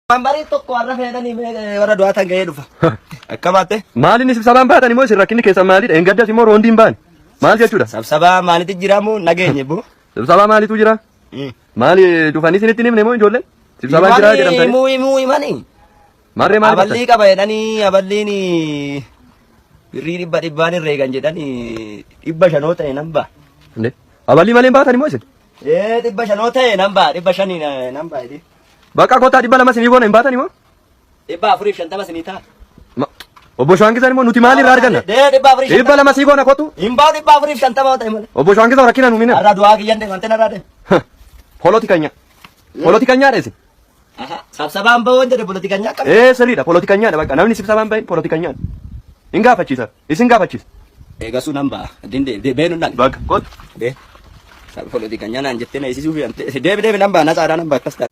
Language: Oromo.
Mambari tokko warra fedhanii warra du'aatan ga'ee dhufa. Akkamaate? Maali inni sibsabaan baatan immoo isin rakkinni keessan maalidha? Engaddas immoo roondiin baani. Maal jechuudha? Sibsabaa maalitti jiramu nageenye bu? Sibsabaa maalitu jira? Maali dhufanii isinitti himne moo ijoolleen? Sibsabaan jira jedhamtanii? Himanii. Maarree maali? Aballii qaba jedhanii aballiin birrii dhibbaan herreegan jedhanii 500 ta'e nan ba'a. Aballii malee baatan immoo isin? 500 ta'e nan ba'a 500 nan ba'a jedhee. Bakka kottaa 200 sinii boona hin baatan immoo? 450 sinii ta'a. Obbo Shawangizaan immoo nuti maal irraa arganna? 200 sii boona kottu? Hin baa'u 450 ta'e malee. Obbo Shawangizaan rakkina nuumina. Arraa du'aa kiyyan deemante narraa deemu. Polotikanya. Polotikanyaa dheesi. Sibsabaan ba'uun jedhe polotikanyaa qaba. Sirriidha polotikanyaadha bakka namni sibsabaan ba'e polotikanyaadha. Hin gaafachiisa. Isin gaafachiisa. Eegasuu nan ba'a. Beenu nan. Bakka kottu. Polotikanyaa naan jettee na isisuu fi deebi nan ba'a na caadaa nan ba'a akkas ta'a.